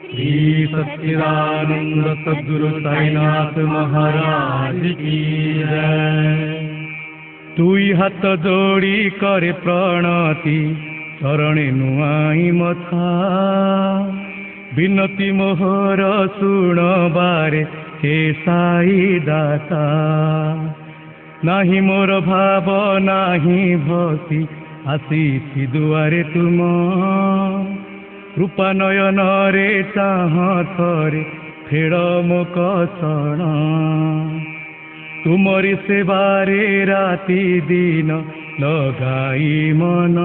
श्री सच्चिदानंद सद्गुरु साईनाथ महाराज की जय। तुई हाथ जोड़ी करे प्रणति चरणे नुआई मथा विनती मोहर सुण बारे हे साई दाता। नाही मोर भाव नाही भक्ति आसीछि दुआरे तुम कृपा नयन रे चाह थरे फेड़ मो कषण। तुमरी सेवारे राति दिन लगाई मन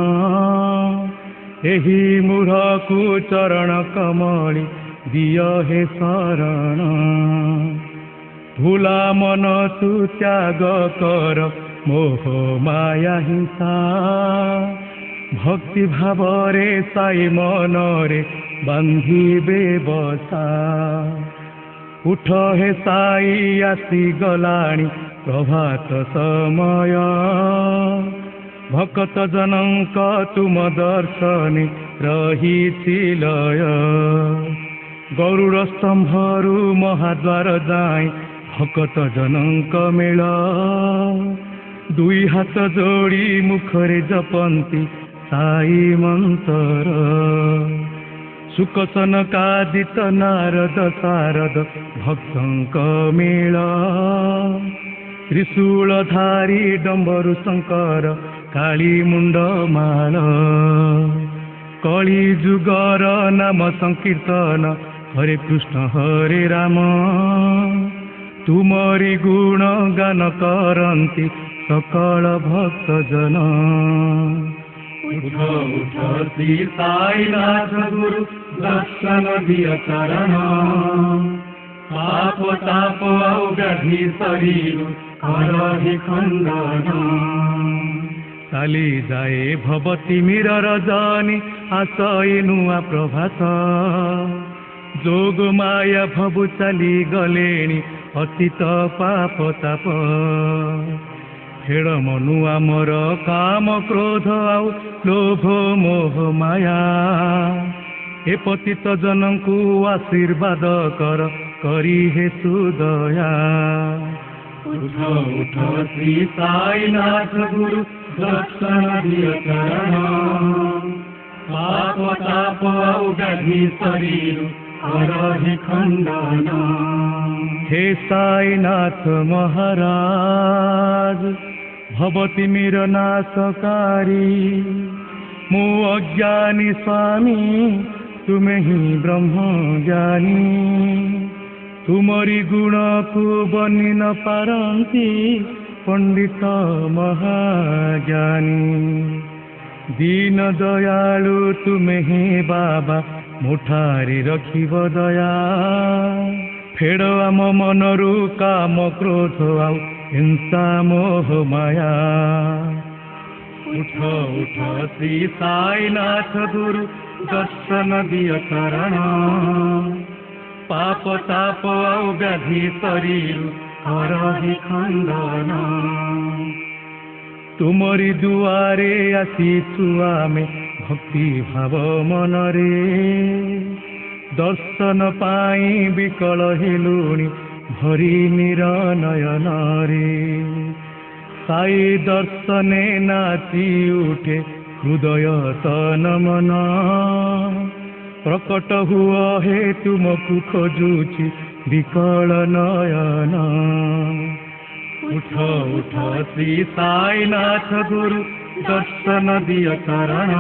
एही मूढ़ को चरण कमली दिय हे शरण। भूला मन तु त्याग कर मोह माया हिंसा भक्ति भाव रे साई मन रे बांधिबे बसा। उठ हे साई आसी गलाणी प्रभात समय भक्त जनक तुम दर्शने रही लय। गरुड़ स्तंभरु महाद्वार जाए भक्त जनक मेल दुई हाथ जोड़ी मुखरे जपंती साई मंत्र। सुकसन कादित नारद सारद भक्तंक मेल त्रिशूलधारी डंबरु शंकर काली मुंड माल। कली जुगर नाम संकीर्तन हरे कृष्ण हरे राम तुमरी गुण गान करंती सकल भक्त जन। उठ उठ श्री साईनाथ गुरु दर्शन दिय चरण पाप ताप औगधी शरीर करहि खंडन। चाली जाए भवती मीरर जानी आसई नुआ प्रभात जोग माया भबु चली गलेणी अतीत पाप ताप। फेड़ मनु आमर काम क्रोध आउ लोभ मोह माया ए पतित जनकु आशीर्वाद कर करी हे सुदया। उठ उठ श्री साईनाथ गुरु दर्शन दिय चरण पाप ताप औगधी शरीर करहि खंडन। हे साईनाथ महाराज भवती मीर नाशकारी मो अज्ञानी स्वामी तुम्हें ही ब्रह्म ज्ञानी। तुमरी गुण को बनी न पारंती पंडित महाज्ञानी। दीन दयालु तुम्हें ही बाबा मुठारी रखिब दया। फेड़ आम मनरु काम क्रोध आउ हिंसा मोह माया। उठ उठ श्री साईनाथ गुरु दर्शन दिय चरण पाप ताप औगधी शरीर करहि खंडन। तुमरी दुआरे आसीछु आमे भक्ति भाव मनरे दर्शन पाई विकल हेलुणी भरी निरनयन रे। साई दर्शने नाची उठे हृदय तन मन प्रकट हुआ हे तुमको खोजुछि विकल नयन। उठ उठ श्री साईनाथ गुरु दर्शन दिय चरण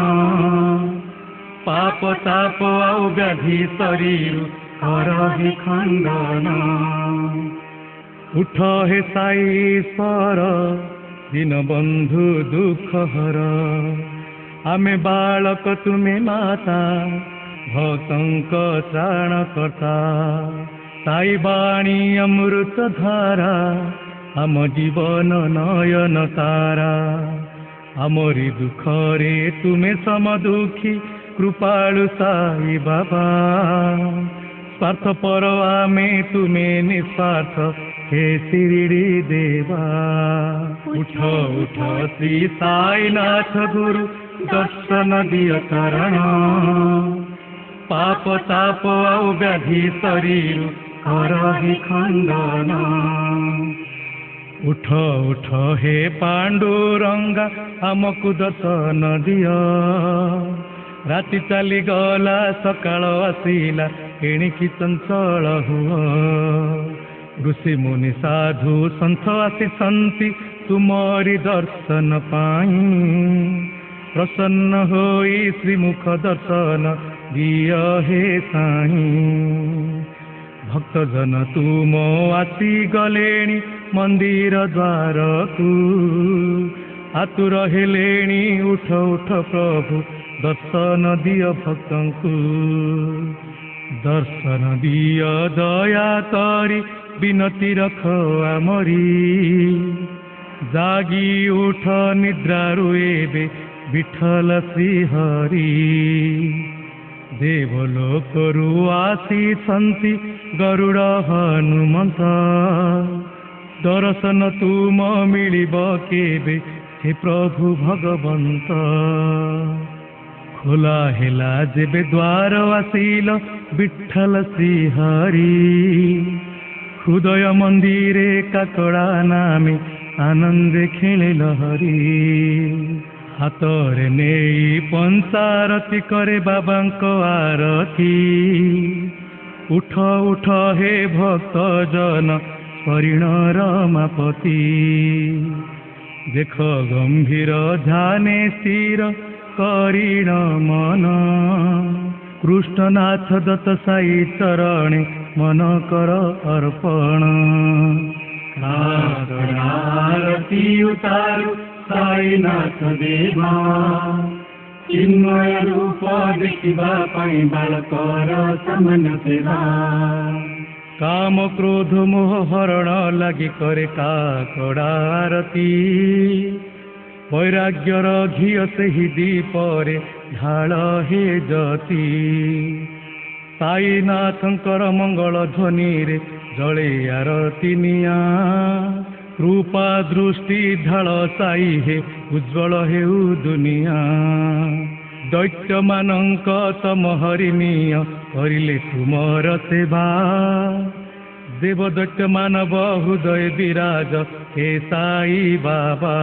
पाप ताप औगधी शरीर करहि खंडन। उठ हे साईश्वर दीन बंधु दुख हर आमे बालक तुमे माता भक्तंक त्राणकर्ता। साई बाणी अमृत धारा आम जीवन नयन तारा। आमरी दुख रे तुमे सम दुखी कृपालु साई बाबा। स्वार्थ पर आमे तुमे निस्वार्थ हे शिरडी देवा। उठ उठ श्री साईनाथ गुरु दर्शन दिय चरण पाप ताप आउ व्याधि शरीर करहि खंडन उठ उठ हे पांडुरंगा आमकु दर्शन दिय राति चली गला सकाळ आसिला एणिकी चंचल हुआ ऋषि मुनि साधु संत आसी तुमरी दर्शन पाई प्रसन्न होई श्रीमुख दर्शन दिय हे साई भक्तजन तुम आसी गलेणी मंदिर द्वार को आतुर हेलेणी उठ उठ प्रभु दर्शन दिय भक्तंकु दर्शन दिय दया करी विनती रख आमरी जागी उठ निद्रारु एबे विठल श्रीहरि देवलोकरु आसी गरुड़ हनुमंत दर्शन तुम मिलिब केबे हे प्रभु भगवंत खोला हेला जेबे द्वार आसिल विठल श्रीहरि हृदय मंदिरे काकड़ा नामे आनंदे खेले लहरी हाथरे नेई पंचारती करे बाबांको आरती उठ उठ हे भक्त जन परिण रमापति देख गंभीर ध्याने स्थिर करीण मन कृष्णनाथ दत्त साई चरणे मन कर अर्पण आरती उतारू साईनाथ देवा चिन्मय रूप देखिबा पाई बालकर सामान्य सेवा काम क्रोध मोह हरण लगी करे काकड़ा आरती वैराग्यर घीय से ही दीपरे ढाल हे जति साईनाथंकर मंगल ध्वनि रे जले आरती निया कृपा दृष्टि ढाल साई हे उज्ज्वल हेउ दुनिया दैत्य मानंक तम हरिणीय करिले तुमर सेवा देव दैत्य मानव हृदय विराज हे साई बाबा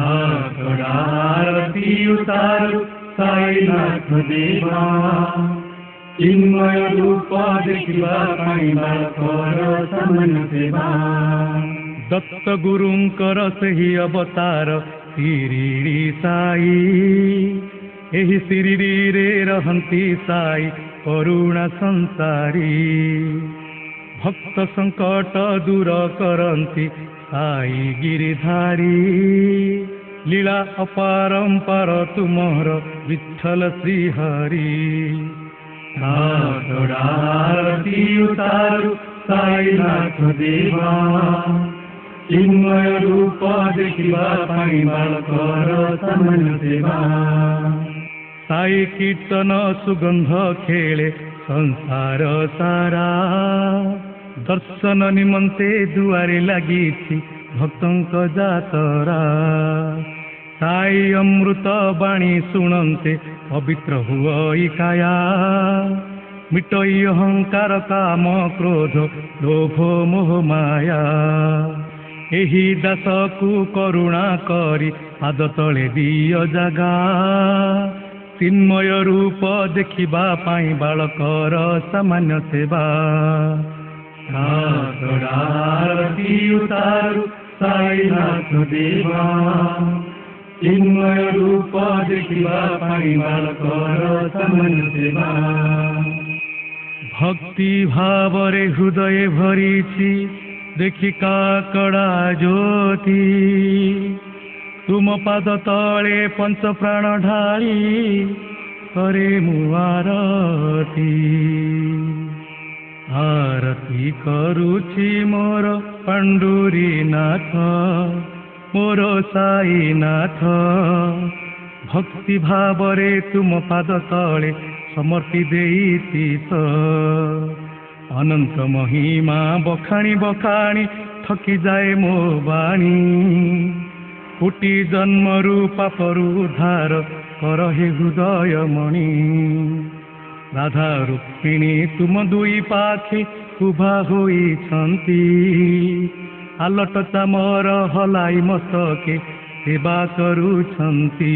आरती उतारू साईनाथ देवा चिन्मय रूप देखिबा पाई बालकर सामान्य सेवा दत्त गुरुंकर सही अवतार शिरिडी साई एही शिरिडी रे रहंती साई करुणा संसारी भक्त संकट दूर करंती साई गिरिधारी लीला अपारंपार तुमर विठल श्रीहरि आरती उतारू साईनाथ देवा चिन्मय रूप देखिबा पाई बालकर सामान्य सेवा साई कीर्तन सुगंध खेले संसार सारा दर्शन निमंते दुआरे लगी भक्तंक जातरा साई अमृत बाणी सुनंते पवित्र हुई काया मिटई अहंकार काम क्रोध लोभ मोह माया एही दास को करुणा करी पाद तले दिय जागा चिन्मय रूप देखिबा पाई बालकर सामान्य सेवा आरती उतारू साईनाथ देवा चिन्मय रूप देखिबा पाई बालकर सामान्य सेवा भक्ति भावरे हृदय भरीछि देखि काकड़ा ज्योति तुम पाद तले पंच प्राण ढाली करे मुआरती आरती करुछि मोर पांडुरीनाथ मोर साईनाथ भक्ति भावरे तुम पाद तले समर्पी देईतीस अनंत महिमा बखाणी बखाणी थकी जाए मो बाणी कोटि जन्मरु पापरु उद्धार कर हे हृदय मणि ରାଧା ରୁକ୍ମିଣୀ ତୁମ ଦୁଇ ପାଖେ ଉଭା ହୋଇଛନ୍ତି। ଆଲଟ ଚାମର ହଲାଇ ମସ୍ତକେ ସେବା କରୁଛନ୍ତି।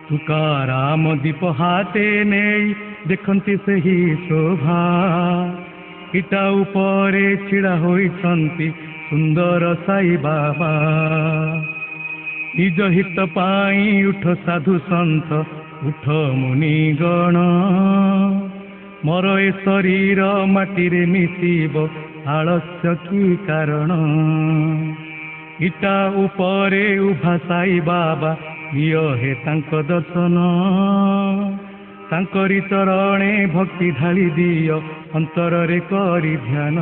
ତୁକାରାମ ଦୀପ ହାତେ ନେଇ ଦେଖନ୍ତି ସେହି ଶୋଭା। ଇଟା ଉପରେ ଛିଡ଼ା ହୋଇଛନ୍ତି ସୁନ୍ଦର ସାଇ ବାବା। ନିଜ ହିତ ପାଇଁ ଉଠ ସାଧୁ ସନ୍ଥ ଉଠ ମୁନିଗଣ। ମୋର ଏ ଶରୀର ମାଟିରେ ମିଶିବ ଆଳସ୍ୟ କି କାରଣ। ଇଟା ଉପରେ ଉଭା ସାଇ ବାବା ପ୍ରିୟ ହେ ତାଙ୍କ ଦର୍ଶନ। ତାଙ୍କରି ଚରଣେ ଭକ୍ତି ଢାଳି ଦିଅ ଅନ୍ତରରେ କରି ଧ୍ୟାନ।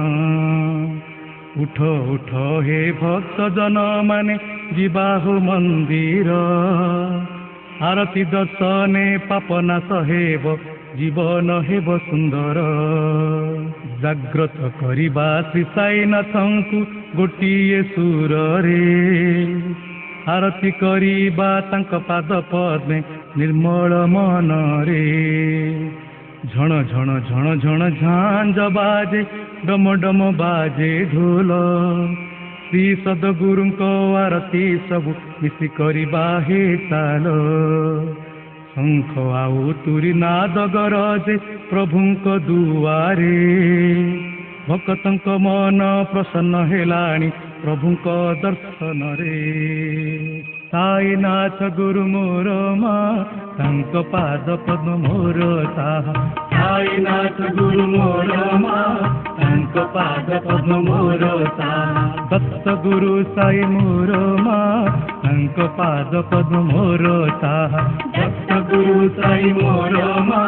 ଉଠ ଉଠ ହେ ଭକ୍ତ ଜନ ମାନେ ଯିବା ହୋ ମନ୍ଦିର। ଆରତି ଦର୍ଶନେ ପାପ ନାଶ ହେବ ଜୀବନ ହେବ ସୁନ୍ଦର। ଜାଗ୍ରତ କରିବା ଶ୍ରୀ ସାଇନାଥଙ୍କୁ ଗୋଟିଏ ସୁରରେ। ଆରତି କରିବା ତାଙ୍କ ପାଦ ପଦ୍ମେ ନିର୍ମଳ ମନରେ। ଝଣ ଝଣ ଝଣ ଝଣ ଝାଞ୍ଜ ବାଜେ ଡମ ଡମ ବାଜେ ଢୋଲ। ଶ୍ରୀ ସଦଗୁରୁଙ୍କ ଆରତି ସବୁ ମିଶି କରିବା ହେ ଚାଲ। ଶଙ୍ଖ ଆଉ ତୁରି ନାଦ ଗରଜେ ପ୍ରଭୁଙ୍କ ଦୁଆରେ। ଭକ୍ତଙ୍କ ମନ ପ୍ରସନ୍ନ ହେଲାଣି ପ୍ରଭୁଙ୍କ ଦର୍ଶନରେ। ସାଇନାଥ ଗୁରୁ ମୋର ମା ତାଙ୍କ ପାଦ ପଦ୍ମ ମୋର ସାହା। ସାଇନାଥ ଗୁରୁ ମୋର ମା ତାଙ୍କ ପାଦ ପଦ୍ମ ମୋର ସାହା। ଦତ୍ତ ଗୁରୁ ସାଇ ମୋର ମା ତାଙ୍କ ପାଦ ପଦ୍ମ ମୋର ସାହା। ଦତ୍ତ ଗୁରୁ ସାଇ ମୋର ମା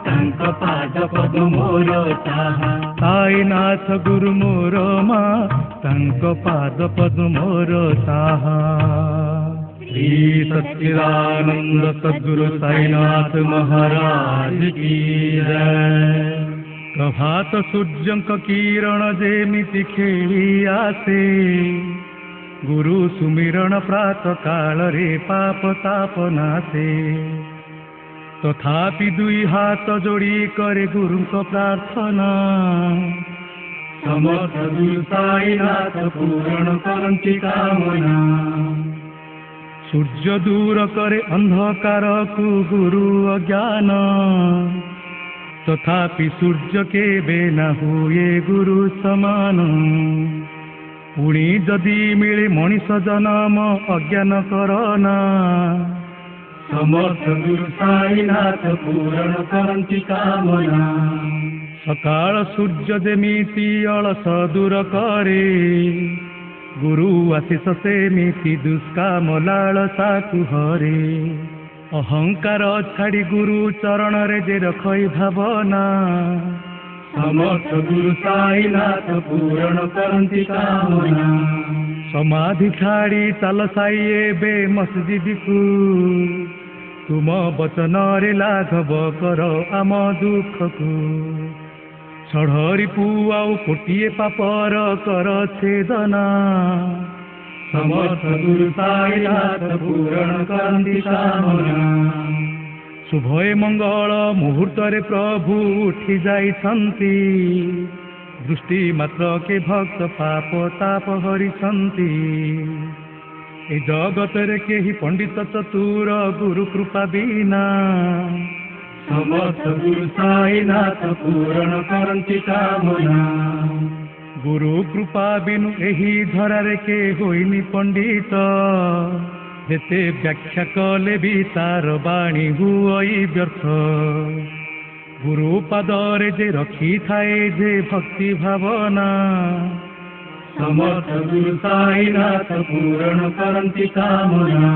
ତାଙ୍କ ପାଦ ପଦ୍ମ ମୋର ସାହା। ସାଇନାଥ ଗୁରୁ ମୋର ମା ତାଙ୍କ ପାଦ ପଦ୍ମ ମୋର ସାହା। श्री सच्चिदानंद सद्गुरु साईनाथ महाराज की जय। प्रभात सूर्यंक किरण जेमिति खेली आसे। गुरु सुमिरण प्रातः काल रे पाप ताप नासे। तथापि दुई हाथ जोड़ी करे गुरु को प्रार्थना। समर्थ गुरु साईनाथ पूर्ण करंती कामना। सूर्य दूर करे अंधकार को गुरु अज्ञान। तथापि सूर्य के बेना हुए गुरु समान। पुणी जदि मिले मनीष जन्म अज्ञान करना। समर्थ गुरु साईनाथ पूर्ण करंती कामना। सकाळ सूर्य जेमिति अलस दूर करे। गुरु आशीष सेमिति दुष्काम लालसाकु हरे। अहंकार छाड़ी गुरु चरण रे जे रखई भावना। समर्थ गुरु साईनाथ पूर्ण करंती कामना। समाधि छाड़ी चाल साई एबे मस्जिद को। तुम वचन रे लाघव कर आम दुख को। षढ़री पुआउ कोटिए पापर कर छेदना। समर्थ गुरु साईनाथ पूर्ण करंती कामना। शुभय मंगल मुहूर्त रे प्रभु उठी जाइछंती। दृष्टि मात्र के भक्त पाप ताप हरिछंती। ए जगत रे केही पंडित चतुर गुरु कृपा बिना। समर्थ गुरु साईनाथ पूर्ण करंती कामना। गुरु कृपा बिनु एही धरारे के होइनी पंडित। जेते व्याख्या कले भी तार बाणी हुई व्यर्थ। गुरु पादरे जे रखी थाए जे भक्ति भावना। समर्थ गुरु साईनाथ पूर्ण करंती कामना।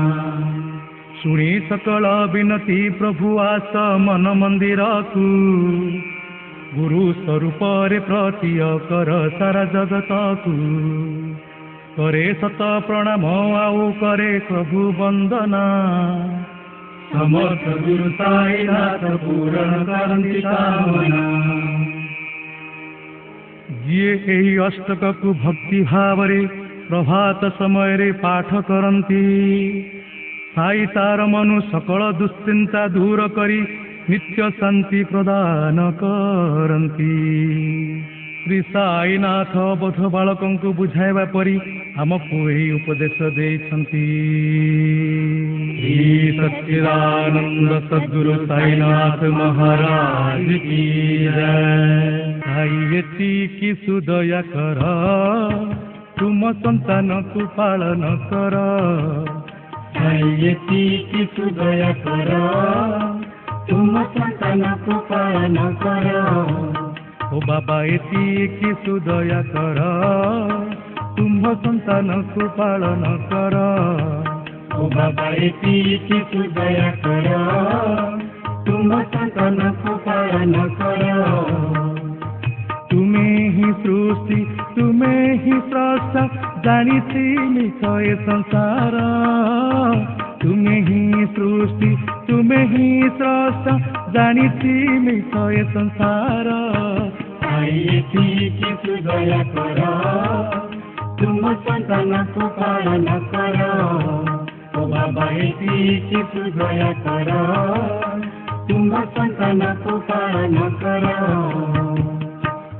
शुणी सकल विनती प्रभु आस मन मंदिर को। गुरु स्वरूप रे प्रतीय कर सारा जगत को। करे सत प्रणाम आउ करे प्रभु वंदना। समर्थ गुरु साईनाथ पूर्ण करंती कामना। जिए एही अष्टक को भक्ति भाव रे प्रभात समय रे पाठ करंती। साई तार मनु सकल दुश्चिंता दूर करी नित्य शांति प्रदान करती। श्री साईनाथ बोध बालकों को बुझाइबा परी आमको यही उपदेश देइछन्ति। श्री सच्चिदानंद सद्गुरु साईनाथ महाराज की जय। साई एतिकी सुदया कर तुम संतान को पालन कर। साई एतिकी सुदया कर तुम संतान को पालन कर। ओ बाबा एतिकी सुदया कर तुम संतान को पालन कर। ओ बाबा एतिकी सुदया कर तुम संतान को पालन कर। तुम्हें ही सृष्टि तुम्हें ही स्रष्टा जानिछि मिथय संसार। तुम्हें ही सृष्टि तुम्हें ही स्रष्टा जानिछि मिथय संसार। साई एतिकी सुदया कर तुम संतान को पालन कर। ओ बाबा एतिकी सुदया कर तुम संतान को पालन कर।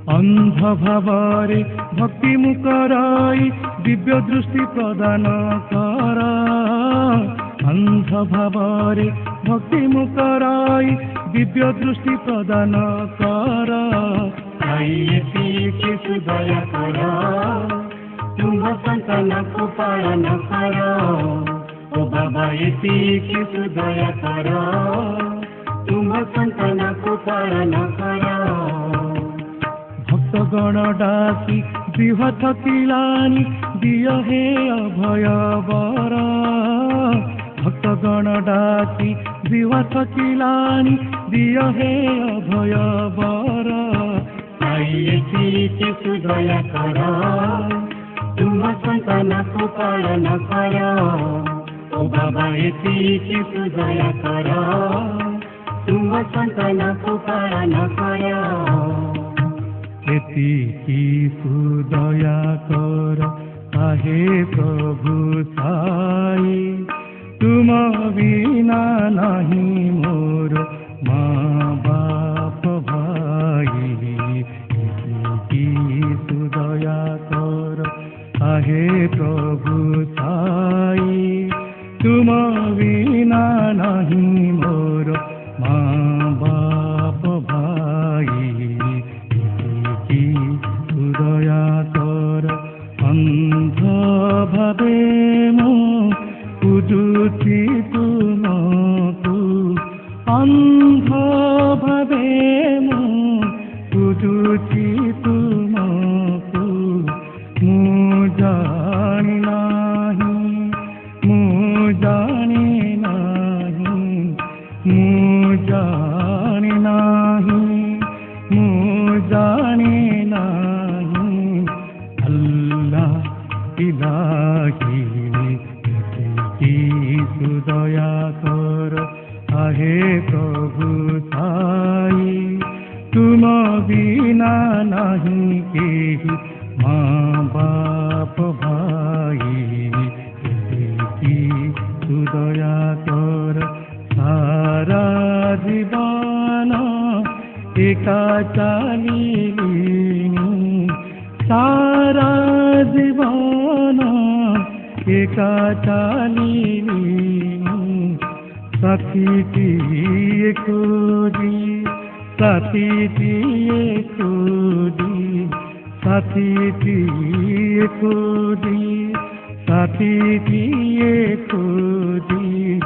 अंध भावरे भक्ति मुकराई दिव्य दृष्टि प्रदान कर। अंध भावरे भक्ति मुकराई दिव्य दृष्टि प्रदान कर। साई एतिकी सुदया कर तुम संतान को पालन कर। ओ बाबा एतिकी सुदया कर तुम संतान को पालन कर। भक्तगण डाकी बृहत किलानी दिय हे अभय बर। भक्तगण डाकी बृहत किलानी दिय हे अभय बर। साई एतिकी सुदया कर तुम संतान को पालन कर। ओ बाबा एतिकी सुदया कर तुम संतान को पालन कर। एतिकी सुदया कर आहे प्रभु साई तुम बिना नहीं मोर माँ बाप भाई। एतिकी सुदया कर आहे प्रभु साई तुम बिना नहीं मोर माँ बाप भाई। सुदया कर अंध भावे मो पूजुछि तुमको। अंध भावे मो पूजुछि तुमको। मु जानि नाही मु जानि नाही मु जानि नाही मु जानि नाही। अल्लाह इलाही एतिकी सुदया कर आहे प्रभु साई तुम बिना नहीं केही माँ बाप भाई। एतिकी सुदया कर सारा जीवन एका चालिनी। सारा जीवन एका चालिनी। साथीटिए खोजी साथीटिए खोजी साथीटिए खोजी साथीटिए खोजी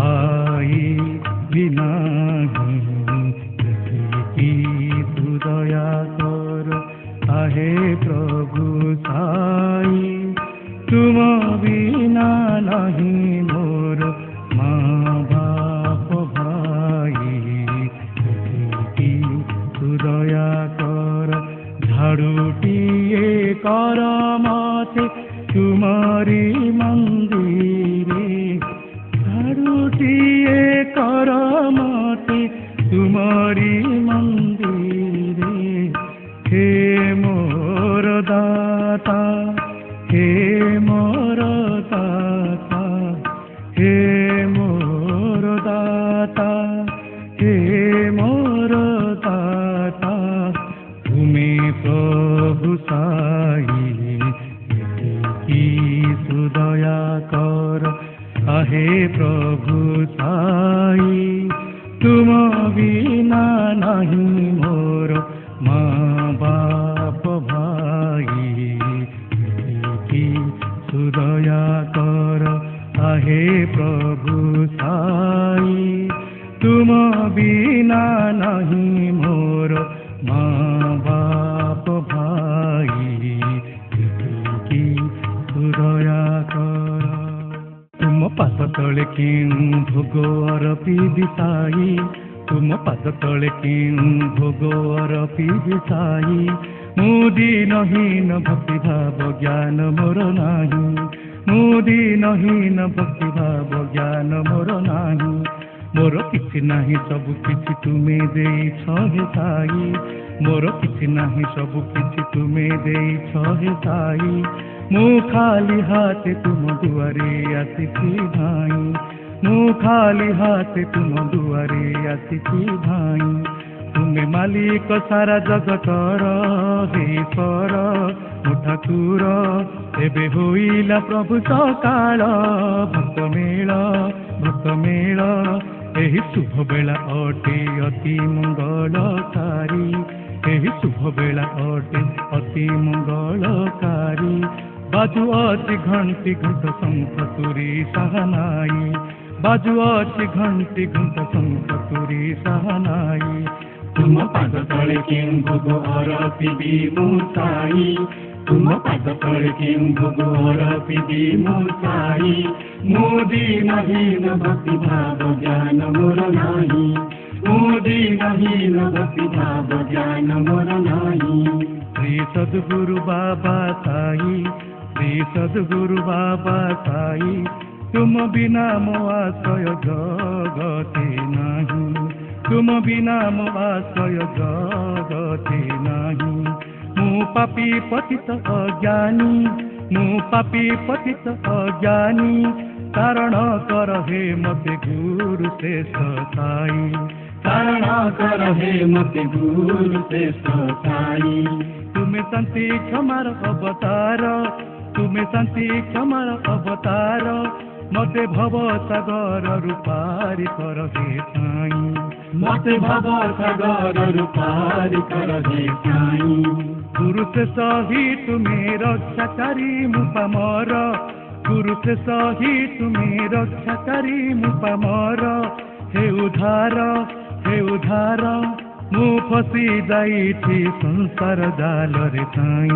आई बिना की सुदया कर आहे प्रभु साई तुम बिना नहीं मोर माँ बाप भाई। एतिकी सुदया कर झाड़ूटिए कर माथे तुम्हारी मंदिरे। झाड़ूटिए कर माथे तुम्हारी मंदिरे। हे मोर दाता हे मोर दाता हे मोर दाता हे नहीं मोर माँ बाप भाई की सुदया कर आहे प्रभु साई तुम बिना नहीं मोर माँ बाप भाई की सुदया कर तुम पाद तले केउँ भोग अरपी बिसाई तुम पाद तले केउँ भोग अरपी बिसाई मुदी नहीन भक्ति भाव ज्ञान मोर नाही मुदी नहीन भक्ति भाव ज्ञान मोर नाही मोर किछि नाही सब किछि तुमे देइछ हे साई मोर किछि नाही सब किछि तुमे देइछ हे साई मु खाली हाथे तुम दुआरे आसिछि भाई मु खाली हाथे तुम दुआरे आसिछि भाई तुमे मालिक सारा जगतर हे ईश्वर मो ठाकुर एबे होइला प्रभु सकाळ भक्त मेल एही शुभ बेला अटे अति मंगलकारी एही शुभ बेला अटे अति मंगलकारी बाजू अछि घंटी घंट शंख तुरी सहनाई बाजू अछि घंटी घंट शंख तुरी सहनाई तुम पाद तले केउँ भोग अरपिबी मुसाई तुम पाद तले केउँ भोग अरपिबी मुसाई मोदी नहीन भक्ति भाव ज्ञान मोर नाही मोदी नहीन भक्ति भाव ज्ञान मोर नाही श्री सद्गुरु बाबा साई श्री सद्गुरु बाबा साई तुम बिना मो आश्रय जगते नाही तुम बिना मो आश्रय जगते नाही मु पापी पतित अज्ञानी मु पापी पतित अज्ञानी तारण कर हे मते गुरु श्रेष्ठ साई तारण कर हे मते गुरु श्रेष्ठ साई तुमे शांति क्षमार अवतार तुमे शांति क्षमार अवतार मते भव सागर रूपारी कर हे साई मते भव सागर रूपारी कर हे साई गुरु से सही तुम्हें रक्षाकारी मुपामर गुरु से सही तुम्हें रक्षाकारी मुपामर हे उधार मु फसी जाइछि संसार जाल रे साई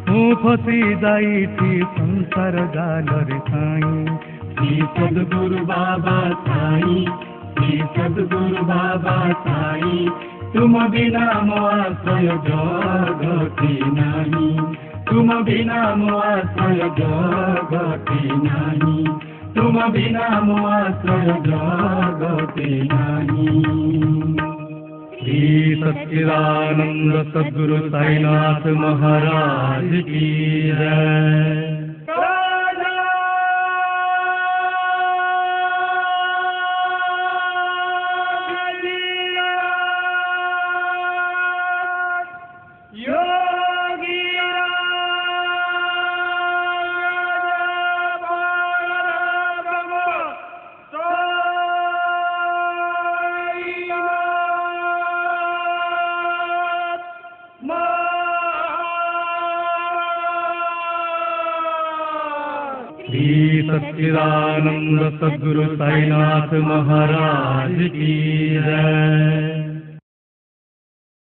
मु फसी जाइछि संसार जाल रे साई श्री सद्गुरु बाबा साई श्री सद्गुरु बाबा साई तुम बिना मो आश्रय जगते नाही तुम बिना मो आश्रय जगते नाही तुम बिना मो आश्रय जगते नाही श्री सच्चिदानंद सद्गुरु साईनाथ महाराज की जय। श्री सच्चिदानंद सद्गुरु साईनाथ महाराज की जय।